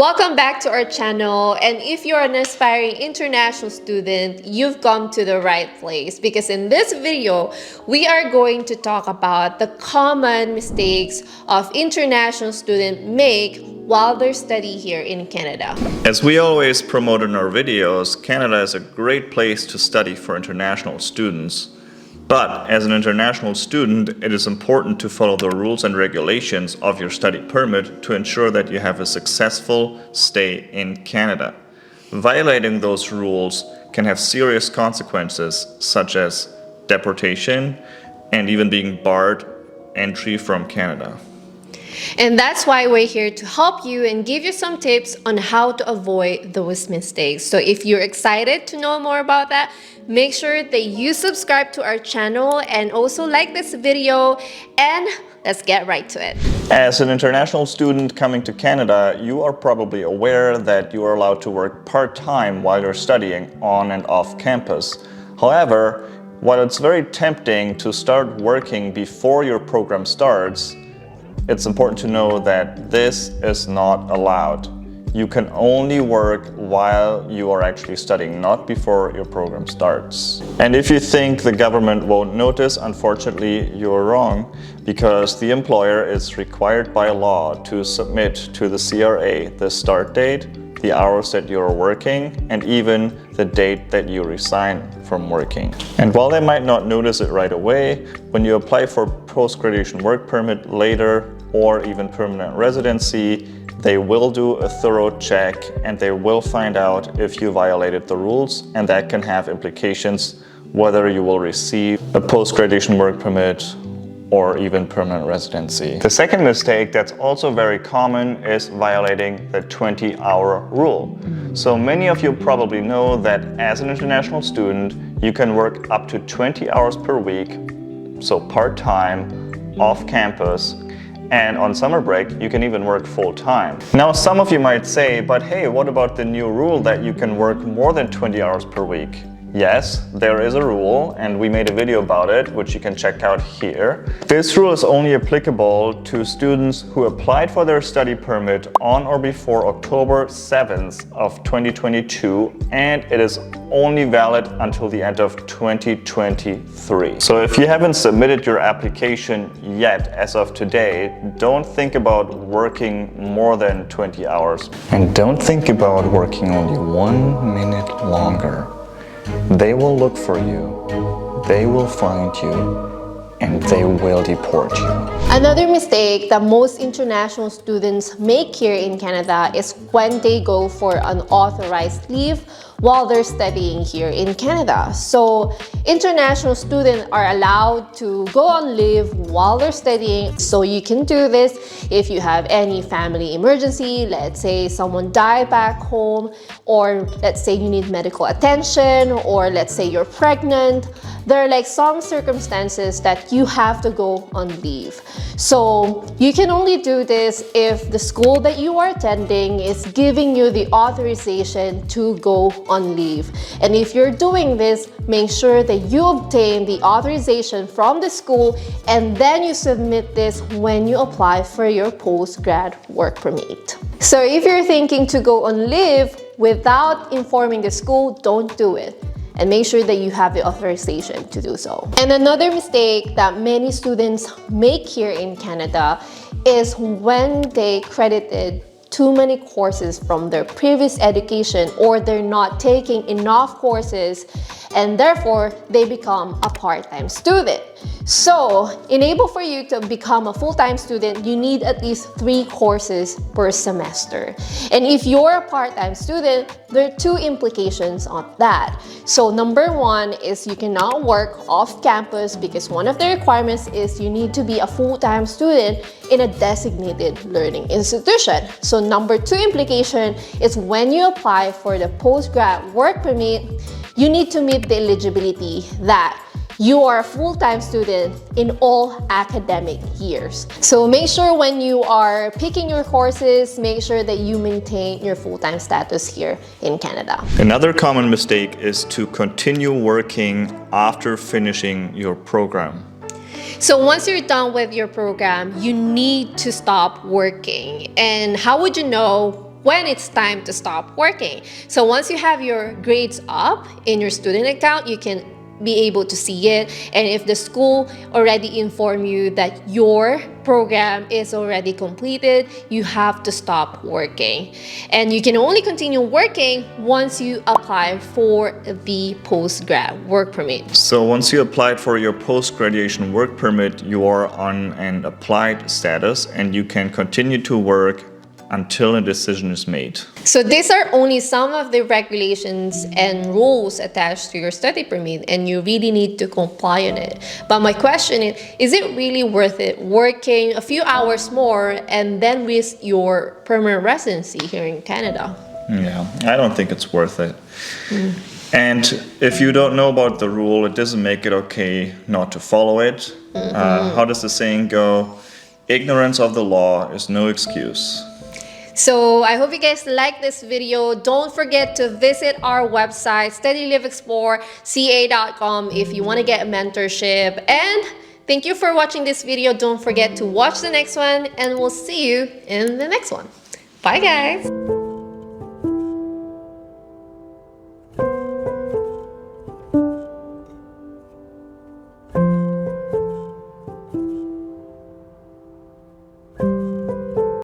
Welcome back to our channel, and if you're an aspiring international student, you've come to the right place because in this video, we are going to talk about the common mistakes of international students make while they study here in Canada. As we always promote in our videos, Canada is a great place to study for international students. But as an international student, it is important to follow the rules and regulations of your study permit to ensure that you have a successful stay in Canada. Violating those rules can have serious consequences such as deportation and even being barred entry from Canada. And that's why we're here to help you and give you some tips on how to avoid those mistakes. So if you're excited to know more about that, make sure that you subscribe to our channel and also like this video, and let's get right to it. As an international student coming to Canada, you are probably aware that you are allowed to work part-time while you're studying on and off campus. However, while it's very tempting to start working before your program starts, it's important to know that this is not allowed. You can only work while you are actually studying, not before your program starts. And if you think the government won't notice, unfortunately, you're wrong, because the employer is required by law to submit to the CRA the start date, the hours that you're working, and even the date that you resign from working. And while they might not notice it right away, when you apply for post-graduation work permit later or even permanent residency, they will do a thorough check and they will find out if you violated the rules, and that can have implications whether you will receive a post-graduation work permit or even permanent residency. The second mistake that's also very common is violating the 20-hour rule. So many of you probably know that as an international student, you can work up to 20 hours per week, so part-time, off campus, and on summer break, you can even work full-time. Now, some of you might say, but hey, what about the new rule that you can work more than 20 hours per week? Yes, there is a rule, and we made a video about it, which you can check out here. This rule is only applicable to students who applied for their study permit on or before October 7th of 2022, and it is only valid until the end of 2023. So if you haven't submitted your application yet as of today, don't think about working more than 20 hours. And don't think about working only 1 minute longer. They will look for you, they will find you, and they will deport you. Another mistake that most international students make here in Canada is when they go for unauthorized leave while they're studying here in Canada. So international students are allowed to go on leave while they're studying. So you can do this if you have any family emergency, let's say someone died back home, or let's say you need medical attention, or let's say you're pregnant. There are like some circumstances that you have to go on leave. So you can only do this if the school that you are attending is giving you the authorization to go on leave. And if you're doing this, make sure that you obtain the authorization from the school, and then you submit this when you apply for your post-grad work permit. So if you're thinking to go on leave without informing the school, don't do it. And make sure that you have the authorization to do so. And another mistake that many students make here in Canada is when they credited too many courses from their previous education, or they're not taking enough courses, and therefore they become a part-time student. So, enable for you to become a full-time student, you need at least 3 courses per semester. And if you're a part-time student, there are 2 implications on that. So number 1 is you cannot work off campus because one of the requirements is you need to be a full-time student in a designated learning institution. So number 2 implication is when you apply for the post-grad work permit, you need to meet the eligibility that you are a full-time student in all academic years. So make sure when you are picking your courses, make sure that you maintain your full-time status here in Canada. Another common mistake is to continue working after finishing your program. So once you're done with your program, you need to stop working. And how would you know when it's time to stop working. So once you have your grades up in your student account, you can be able to see it. And if the school already informed you that your program is already completed, you have to stop working. And you can only continue working once you apply for the post-grad work permit. So once you applied for your post-graduation work permit, you are on an applied status and you can continue to work until a decision is made. So these are only some of the regulations and rules attached to your study permit, and you really need to comply on it. But my question is it really worth it working a few hours more and then risk your permanent residency here in Canada? Yeah, I don't think it's worth it. And if you don't know about the rule, it doesn't make it okay not to follow it. How does the saying go? Ignorance of the law is no excuse. So I hope you guys like this video. Don't forget to visit our website, studyliveexploreca.com, if you want to get a mentorship. And thank you for watching this video. Don't forget to watch the next one, and we'll see you in the next one. Bye, guys.